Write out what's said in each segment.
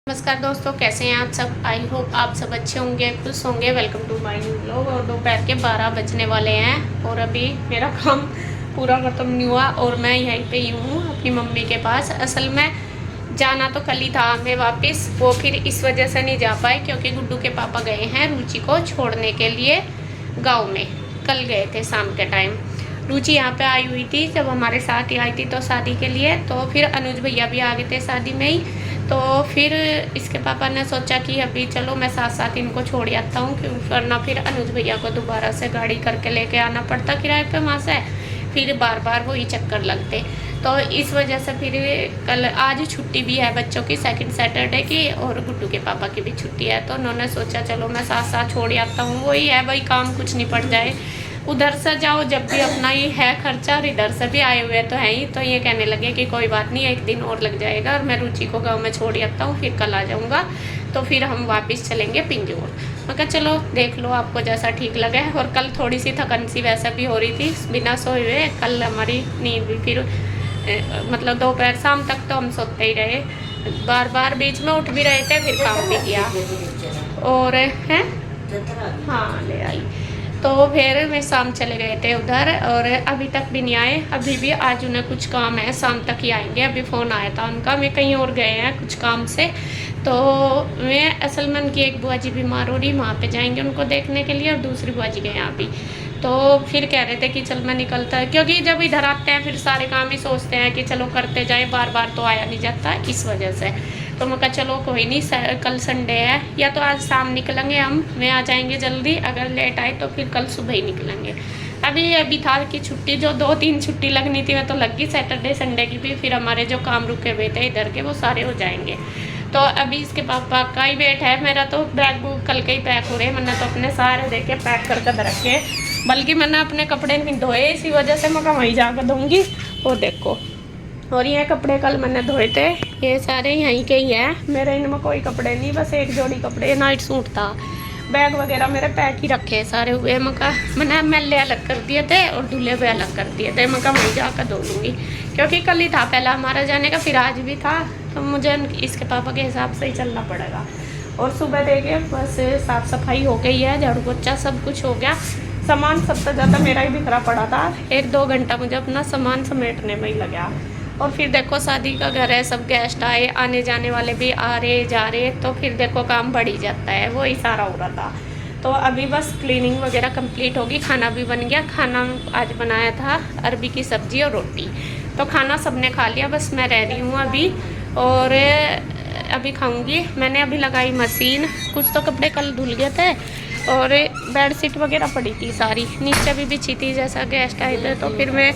नमस्कार दोस्तों, कैसे हैं आप सब। आई होप आप सब अच्छे होंगे, खुश होंगे। Welcome to my new vlog. और दोपहर के 12 बजने वाले हैं और अभी मेरा काम पूरा खत्म नहीं हुआ और मैं यहीं पे ही हूँ अपनी मम्मी के पास। असल में जाना तो कल ही था हमें वापस, वो फिर इस वजह से नहीं जा पाए क्योंकि गुड्डू के पापा गए हैं रुचि को छोड़ने के लिए गाँव में। कल गए थे शाम के टाइम। रुचि यहाँ पे आई हुई थी जब हमारे साथ ही आई थी तो शादी के लिए, तो फिर अनुज भैया भी आ गए थे शादी में ही। तो फिर इसके पापा ने सोचा कि अभी चलो मैं साथ साथ इनको छोड़ आता हूँ, क्यों वरना फिर अनुज भैया को दोबारा से गाड़ी करके लेके आना पड़ता किराए पे वहाँ से, फिर बार बार वही चक्कर लगते। तो इस वजह से फिर कल आज छुट्टी भी है बच्चों की, सेकंड सैटरडे की, और गुड्डू के पापा की भी छुट्टी है। तो उन्होंने सोचा चलो मैं साथ साथ छोड़ आता हूँ। वही है भाई, काम कुछ नहीं पड़ जाए, उधर से जाओ जब भी अपना ही है खर्चा, और इधर से भी आए हुए तो है ही। तो ये कहने लगे कि कोई बात नहीं, एक दिन और लग जाएगा और मैं रुचि को गाँव में छोड़ आता हूँ, फिर कल आ जाऊँगा, तो फिर हम वापस चलेंगे पिंजौर। मैं कहा चलो देख लो आपको जैसा ठीक लगे। और कल थोड़ी सी थकन सी वैसे भी हो रही थी बिना सोए हुए। कल हमारी नींद भी फिर मतलब दोपहर शाम तक तो हम सोते ही रहे, बार बार बीच में उठ भी रहे थे, फिर काम भी किया। और हैं हाँ ले आई। तो फिर मैं शाम चले गए थे उधर और अभी तक भी नहीं आए। अभी भी आज उन्हें कुछ काम है, शाम तक ही आएंगे। अभी फ़ोन आया था उनका, मैं कहीं और गए हैं कुछ काम से। तो मैं असल में उनकी एक बुआ जी बीमार हो रही, वहाँ पे जाएंगे उनको देखने के लिए, और दूसरी बुआ जी गए यहाँ भी। तो फिर कह रहे थे कि चल मैं निकलता है, क्योंकि जब इधर आते हैं फिर सारे काम ही सोचते हैं कि चलो करते जाए, बार बार तो आया नहीं जाता इस वजह से। तो मैं कहा चलो कोई नहीं, कल संडे है, या तो आज शाम निकलेंगे मैं आ जाएंगे जल्दी, अगर लेट आए तो फिर कल सुबह ही निकलेंगे। अभी था कि छुट्टी जो 2-3 छुट्टी लगनी थी वह तो लग गई, सैटरडे संडे की भी। फिर हमारे जो काम रुके हुए थे इधर के वो सारे हो जाएंगे। तो अभी इसके पापा का ही वेट है। मेरा तो बैग बुक कल के ही पैक हो रहे हैं, मैंने तो अपने सारे देखे पैक करके रखे, बल्कि मैंने अपने कपड़े नहीं धोए, इसी वजह से मैं वहीं जाकर धोऊंगी। वो देखो, और ये कपड़े कल मैंने धोए थे, ये सारे यहीं के ही हैं मेरे, इनमें कोई कपड़े नहीं, बस एक जोड़ी कपड़े, नाइट सूट था। बैग वगैरह मेरे पैक ही रखे सारे हुए। मैंने मैले अलग कर दिए थे और धुले हुए अलग कर दिए थे। मैं वहीं जाकर धो लूँगी, क्योंकि कल ही था पहला हमारा जाने का, फिर आज भी था, तो मुझे इसके पापा के हिसाब से ही चलना पड़ेगा। और सुबह देखिए बस साफ़ सफाई हो गई है, झाड़ू पोछा सब कुछ हो गया। सामान सबसे ज़्यादा मेरा ही बिखरा पड़ा था, 1-2 घंटा मुझे अपना सामान समेटने में ही लगा। और फिर देखो शादी का घर है, सब गेस्ट आए, आने जाने वाले भी आ रहे जा रहे, तो फिर देखो काम बढ़ ही जाता है, वो ही सारा हो रहा था। तो अभी बस क्लीनिंग वगैरह कंप्लीट होगी, खाना भी बन गया। खाना आज बनाया था अरबी की सब्ज़ी और रोटी, तो खाना सबने खा लिया, बस मैं रह रही हूँ अभी, और अभी खाऊंगी। मैंने अभी लगाई मशीन, कुछ तो कपड़े कल धुल गए थे, और बेडशीट वगैरह पड़ी थी सारी, नीचे भी बिछी थी, जैसा गेस्ट आए थे। तो फिर मैं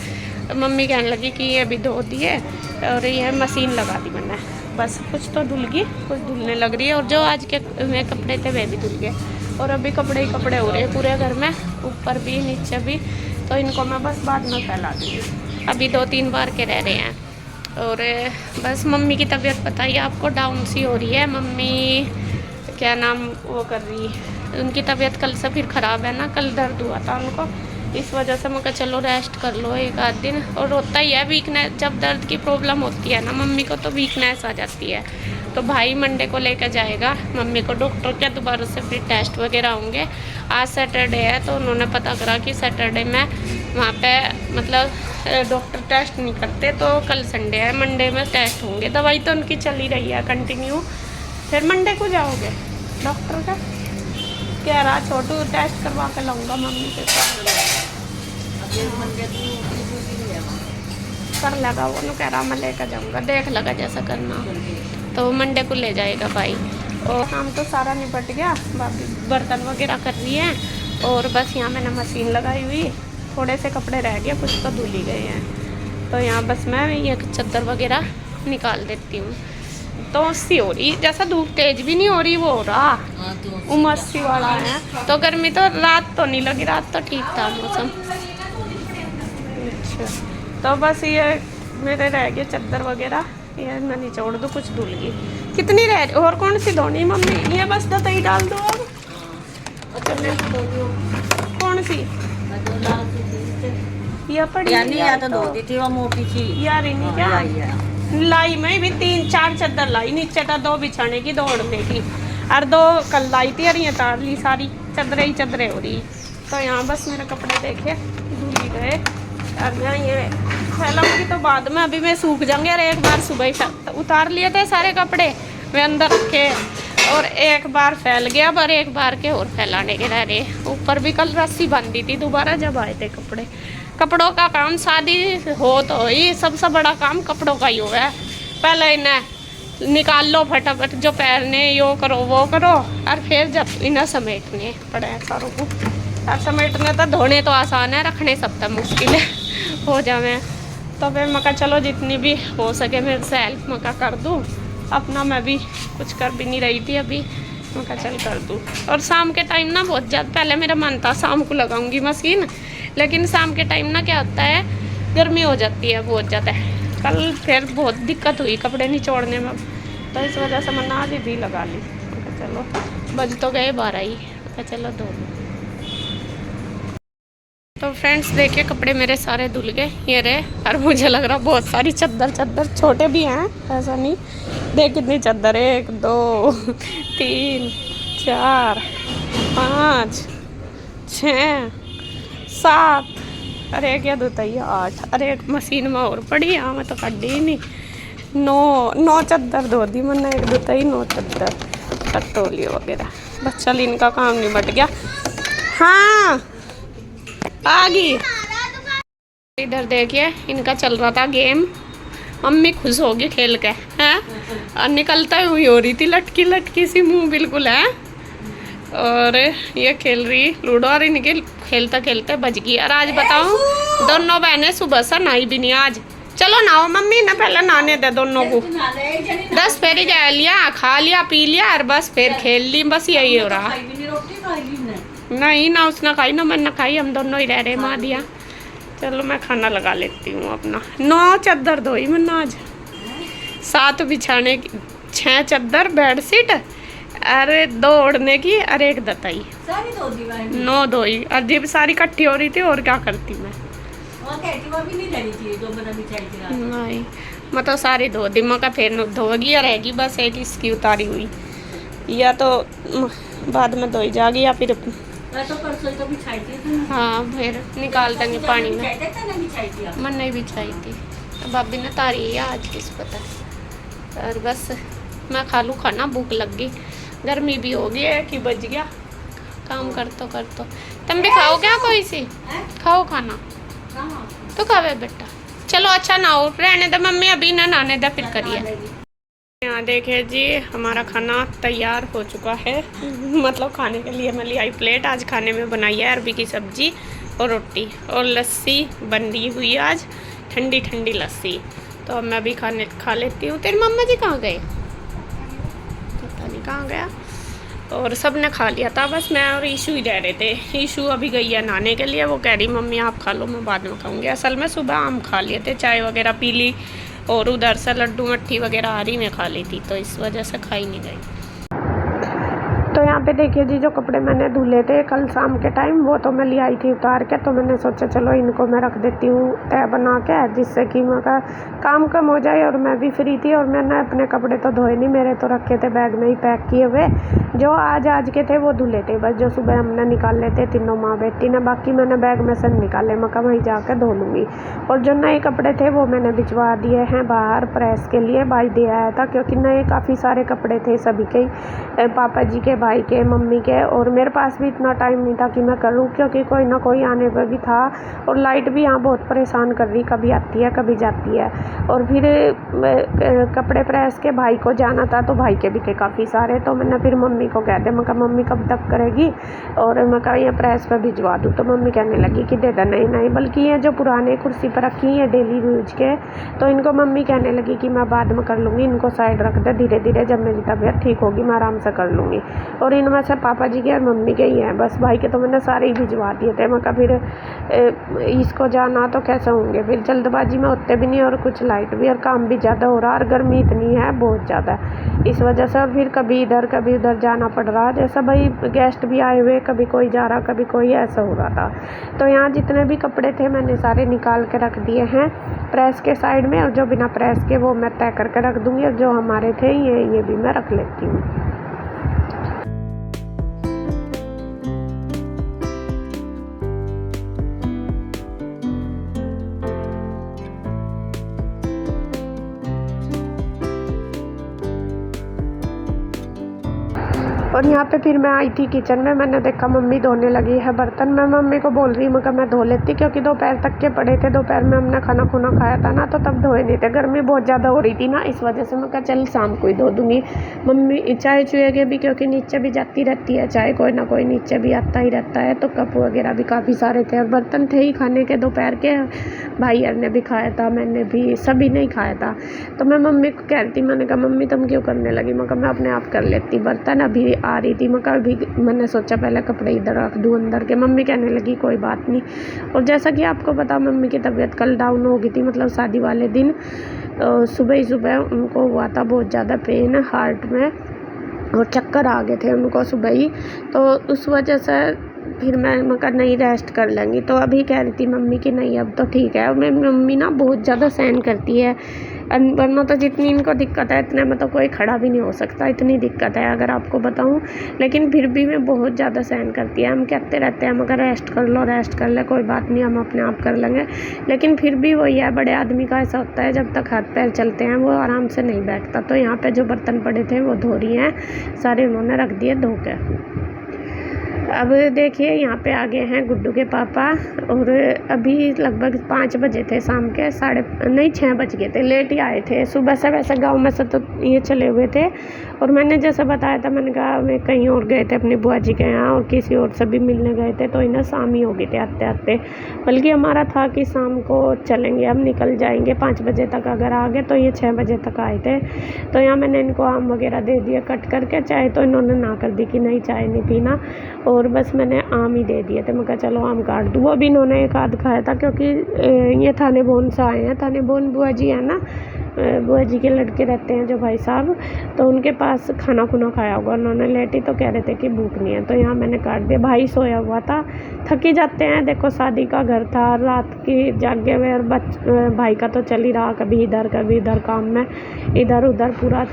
मम्मी कहने लगी कि ये अभी धो दिए, और ये मशीन लगा दी मैंने, बस कुछ तो धुल गई, कुछ धुलने लग रही है, और जो आज के में कपड़े थे वे भी धुल गए। और अभी कपड़े ही कपड़े हो रहे हैं पूरे घर में, ऊपर भी नीचे भी, तो इनको मैं बस बाद में फैला दूँगी। अभी 2-3 बार के रह रहे हैं। और बस मम्मी की तबीयत पता ही आपको, डाउन सी हो रही है। मम्मी क्या नाम वो कर रही है, उनकी तबीयत कल से फिर ख़राब है ना, कल दर्द हुआ था उनको, इस वजह से मैं कहा चलो रेस्ट कर लो 1-आध दिन। और होता ही है वीकनेस, जब दर्द की प्रॉब्लम होती है ना मम्मी को, तो वीकनेस आ जाती है। तो भाई मंडे को लेकर जाएगा मम्मी को डॉक्टर के, दोबारा से फिर टेस्ट वगैरह होंगे। आज सैटरडे है, तो उन्होंने पता करा कि सैटरडे में वहाँ पे मतलब डॉक्टर टेस्ट नहीं करते, तो कल संडे है, मंडे में टेस्ट होंगे। दवाई तो उनकी चल ही रही है कंटिन्यू। फिर मंडे को जाओगे डॉक्टर का, कह रहा छोटू टेस्ट करवा के लाऊंगा मम्मी के साथ, कर लगा वो न, कह रहा मैं लेकर जाऊंगा, देख लगा जैसा करना, तो मंडे को ले जाएगा भाई। और काम तो सारा निपट गया, बाकी बर्तन वगैरह कर रही है, और बस यहाँ मैंने मशीन लगाई हुई, थोड़े से कपड़े रह गए, कुछ तो धुल ही गए हैं। तो यहाँ बस मैं ये चादर वगैरह निकाल देती हूँ। तो सी हो रही, जैसा धूप तेज भी नहीं हो रही, वो हो रहा उमस सी वाला है। तो गर्मी तो रात तो नहीं लगी, रात तो ठीक था मौसम। अच्छा, तो बस ये मेरे रह गए चादर वगैरह, ये मैं निचोड़ दूँ, कुछ धुल गई। कितनी रह, और कौन सी धोनी मम्मी, ये बस दही डाल दो अब। कौन सी ये पड़ी, यानी या तो धो दी थी वो मोटी सी यार इन्हीं क्या लाई मैं भी 3-4 चादर लाई, नीचे था 2 बिछाने की, 2 ओढ़ने की, और 2 कल लाई थी, और ये तार ली सारी चादरें ही चादरें हो रही। तो यहाँ बस मेरे कपड़े देखे धुल ही गए, और मैं ये फैलाऊंगी तो बाद में, अभी मैं सूख जाऊंगे। और एक बार सुबह ही उतार लिए थे सारे कपड़े मैं अंदर रखे, और एक बार फैल गया, पर एक बार के और फैलाने के रह रहे। ऊपर भी कल रस्सी बांधी थी दोबारा जब आए थे कपड़े। कपड़ों का काम शादी हो तो ही सबसे बड़ा काम कपड़ों का ही हुआ है। पहले इन्हें निकाल लो फटाफट, जो पहनने यो करो वो करो, और फिर जब इन्हें समेटने पड़े हैं सारों को। और समेटने तो धोने तो आसान है, रखने सब तक मुश्किल है हो जावे। तो फिर मैं कहा चलो जितनी भी हो सके मेरे से हेल्प मैं कर दूँ अपना। मैं भी कुछ कर भी नहीं रही थी अभी, मैं कहा चल कर दूँ। और शाम के टाइम ना बहुत ज़्यादा, पहले मेरा मन था शाम को लगाऊंगी मशीन, लेकिन शाम के टाइम ना क्या होता है, गर्मी हो जाती है बहुत ज़्यादा। कल फिर बहुत दिक्कत हुई कपड़े निचोड़ने में, तो इस वजह से मैंने आज भी लगा ली। मैं कहा चलो बज तो गए 12 ही, मैं कहा चलो धो लूँ। तो फ्रेंड्स देखिए कपड़े मेरे सारे धुल गए, ये रहे। और मुझे लग रहा बहुत सारी चादर छोटे भी हैं, ऐसा नहीं। देख कितनी चादर, 1 2 3 4 5 6 7, अरे क्या धोता ही 8, अरे एक मशीन में और पड़ी, हाँ मैं तो कड्डी ही नहीं। 9 चादर धो दी मैंने, एक धोता ही 9 चादर, कटोली वगैरह। बस चल इनका काम निपट गया। हाँ आ गई। इधर देखिए इनका चल रहा था गेम, मम्मी खुश होगी खेल के हैं, और निकलता हुई हो रही थी लटकी लटकी सी मुंह बिल्कुल है। और ये खेल रही लूडो, और इनके खेलते खेलते बज गई। और आज बताऊं दोनों बहनें सुबह से नहाई भी नहीं आज। चलो नहाओ मम्मी ने, पहले नहाने दे दोनों को। 10 फेरी जा लिया, खा लिया पी लिया, और बस फिर खेल ली, बस यही हो रहा। नहीं ना उसने खाई ना मैंने खाई, हम दोनों ही रह रहे माँ दिया। चलो मैं खाना लगा लेती हूँ अपना। 9 चादर धोई मैंने आज, 7 बिछाने की, 6 चादर बेडशीट, अरे 2 ओढ़ने की, अरे 1 दताई, 9 धोई। और जब सारी इकट्ठी हो रही थी और क्या करती मैं, नहीं मैं तो सारी धो दी। मैं का फिर धोगी या रहेगी बस एक इसकी उतारी हुई, या तो बाद में धोई जाएगी, या फिर तो परसों तो बिछाई थी। हाँ फिर निकाल देंगे पानी में। मन नहीं बिछाई थी, तो भाभी ने तारी है आज किस पता। और बस मैं खा लूँ खाना, भूख लग गई, गर्मी भी हो गई है कि बज गया काम कर तो तुम भी खाओ क्या कोई सी, खाओ खाना तो खावे बेटा। चलो अच्छा नहाओ, रहने दे मम्मी अभी ना नहाने दे फिर करिए। यहाँ देखिए जी हमारा खाना तैयार हो चुका है, मतलब खाने के लिए मैं ली आई प्लेट। आज खाने में बनाई है अरबी की सब्जी और रोटी, और लस्सी बन रही हुई आज, ठंडी ठंडी लस्सी। तो अब मैं भी खा लेती हूँ। तेरी मम्मा जी कहाँ गए, पता नहीं कहाँ गया। और सब ने खा लिया था, बस मैं और ईशू ही रह रहे थे। ईशू अभी गई है नहाने के लिए, वो कह रही मम्मी आप खा लो मैं बाद में खाऊंगी। असल में सुबह आम खा लिए थे, चाय वगैरह पी ली, और उधर से लड्डू मट्ठी वगैरह आ रही मैं खा ली थी, तो इस वजह से खाई नहीं गई। तो यहाँ पे देखिए जी जो कपड़े मैंने धुले थे कल शाम के टाइम, वो तो मैं ले आई थी उतार के। तो मैंने सोचा चलो इनको मैं रख देती हूँ तय बना के, जिससे कि मेरा काम कम हो जाए और मैं भी फ्री थी। और मैंने अपने कपड़े तो धोए नहीं, मेरे तो रखे थे बैग में ही पैक किए हुए। जो आज के थे वो धुले थे, बस जो सुबह हमने निकाल लेते तीनों माँ बेटी ने, बाकी मैंने बैग में से निकाले, मैं कहा वहीं जाकर धो लूँगी। और जो नए कपड़े थे वो मैंने भिजवा दिए हैं बाहर प्रेस के लिए, भाई दे आया था, क्योंकि नए काफ़ी सारे कपड़े थे सभी के, पापा जी के, भाई के, मम्मी के। और मेरे पास भी इतना टाइम नहीं था कि मैं करूँ, क्योंकि कोई ना कोई आने पर भी था, और लाइट भी यहाँ बहुत परेशान कर रही, कभी आती है कभी जाती है। और फिर कपड़े प्रेस के भाई को जाना था, तो भाई के भी थे काफ़ी सारे। तो मैंने फिर मम्मी को कह दिया, मैं कहा मम्मी कब तक करेगी, और मैं कहा ये प्रेस पर भिजवा दूँ। तो मम्मी कहने लगी कि दे दे, नहीं बल्कि ये जो पुराने कुर्सी पर रखी हैं डेली यूज के, तो इनको मम्मी कहने लगी कि मैं बाद में कर लूँगी, इनको साइड रख दे, धीरे धीरे जब मेरी तबीयत ठीक होगी मैं आराम से कर लूँगी। और इनमें से पापा जी के और मम्मी के ही हैं बस। भाई के तो मैंने सारे ही भिजवा दिए थे। मैं कहा फिर इसको जाना तो कैसे होंगे, फिर जल्दबाजी में होते भी नहीं और कुछ लाइट भी और काम भी ज़्यादा हो रहा और गर्मी इतनी है बहुत ज़्यादा इस वजह से। और फिर कभी इधर कभी उधर जाना पड़ रहा, जैसा भाई गेस्ट भी आए हुए, कभी कोई जा रहा कभी कोई, ऐसा हो रहा था। तो यहाँ जितने भी कपड़े थे मैंने सारे निकाल के रख दिए हैं प्रेस के साइड में, और जो बिना प्रेस के वो मैं तय करके रख दूँगी, और जो हमारे थे ये भी मैं रख लेती हूँ। और यहाँ पे फिर मैं आई थी किचन में, मैंने देखा मम्मी धोने लगी है बर्तन। मैं मम्मी को बोल रही मगर मैं धो लेती, क्योंकि दोपहर तक के पड़े थे। दोपहर में हमने खाना खुना खाया था ना, तो तब धोए नहीं थे, गर्मी बहुत ज़्यादा हो रही थी ना, इस वजह से मैं कहा चल शाम को ही धो दूँगी। मम्मी चाय चुएगे भी, क्योंकि नीचे भी जाती रहती है चाय, कोई ना कोई नीचे भी आता ही रहता है, तो कप वगैरह भी काफ़ी सारे थे और बर्तन थे ही खाने के दोपहर के। भाई यार ने भी खाया था, मैंने भी, सभी ने ही खाया था। तो मैं मम्मी को कह रही थी, मैंने कहा मम्मी तुम क्यों करने लगी, मैं कहा मैं अपने आप कर लेती बर्तन, अभी आ रही थी। मैं कहा भी मैंने सोचा पहले कपड़े इधर रख दूँ अंदर के। मम्मी कहने लगी कोई बात नहीं। और जैसा कि आपको पता मम्मी की तबीयत कल डाउन हो गई थी, मतलब शादी वाले दिन सुबह ही सुबह उनको हुआ था बहुत ज़्यादा पेन हार्ट में और चक्कर आ गए थे उनको सुबह ही, तो उस वजह से फिर मैं मगर नहीं रेस्ट कर लेंगी। तो अभी कह रही थी मम्मी की नहीं अब तो ठीक है। और मेरी मम्मी ना बहुत ज़्यादा सहन करती है, वरना तो जितनी इनको दिक्कत है इतने में तो कोई खड़ा भी नहीं हो सकता, इतनी दिक्कत है अगर आपको बताऊं। लेकिन फिर भी मैं बहुत ज़्यादा सहन करती है। हम कहते रहते हैं मगर रेस्ट कर लो, रेस्ट कर ले, कोई बात नहीं हम अपने आप कर लेंगे। लेकिन फिर भी वही है, बड़े आदमी का ऐसा होता है जब तक हाथ पैर चलते हैं वो आराम से नहीं बैठता। तो यहाँ पे जो बर्तन पड़े थे वो धो रही हैं, सारे उन्होंने रख दिए धो के। अब देखिए यहाँ पे आ गए हैं गुड्डू के पापा, और अभी लगभग 5 बजे थे शाम के, 6 बज गए थे, लेट ही आए थे। सुबह से वैसे गांव में से तो ये चले हुए थे, और मैंने जैसे बताया था, मैंने कहा मैं कहीं और गए थे अपनी बुआ जी के यहाँ और किसी और से भी मिलने गए थे, तो इन्हें शाम ही हो गई थे आते आते। बल्कि हमारा था कि शाम को चलेंगे, हम निकल जाएंगे 5 बजे तक, अगर आ गए तो ये 6 बजे तक आए थे। तो यहाँ मैंने इनको आम वगैरह दे दिया कट करके, चाय तो इन्होंने ना कर दी कि नहीं चाय नहीं पीना, और बस मैंने आम ही दे दिए थे। मैं कहा चलो आम काट दूँ। वो भी इन्होंने एक आध खाया था, क्योंकि ये थाने बोन से आए हैं, थाने बोन बुआ जी है ना, बुआ जी के लड़के रहते हैं जो भाई साहब, तो उनके पास खाना खुना खाया होगा उन्होंने लेट ही, तो कह रहे थे कि भूख नहीं है, तो यहाँ मैंने काट दिया। भाई सोया हुआ था, थकी जाते हैं, देखो शादी का घर था, रात की जागे हुए, और भाई का तो चल ही रहा, कभी इधर काम में इधर उधर पूरा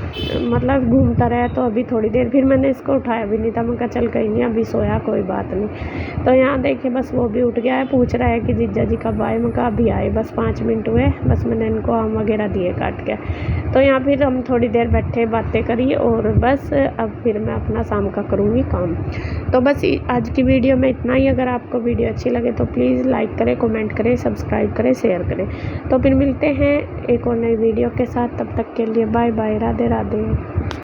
मतलब घूमता रहा। तो अभी थोड़ी देर फिर मैंने इसको उठाया भी नहीं था, मैं कहा चल कहीं नहीं अभी सोया कोई बात नहीं। तो यहाँ देखिए बस वो भी उठ गया है, पूछ रहा है कि जीजा जी कब आए, मैं कहा अभी आए, बस 5 मिनट हुए, बस मैंने इनको आम वगैरह दिए काट के। तो यहाँ फिर हम थोड़ी देर बैठे बातें करी, और बस अब फिर मैं अपना शाम का करूँगी काम। तो बस आज की वीडियो में इतना ही। अगर आपको वीडियो अच्छी लगे तो प्लीज़ लाइक करें, कमेंट करें, सब्सक्राइब करें, शेयर करें। तो फिर मिलते हैं एक और नई वीडियो के साथ, तब तक के लिए बाय बाय, राधे राधे।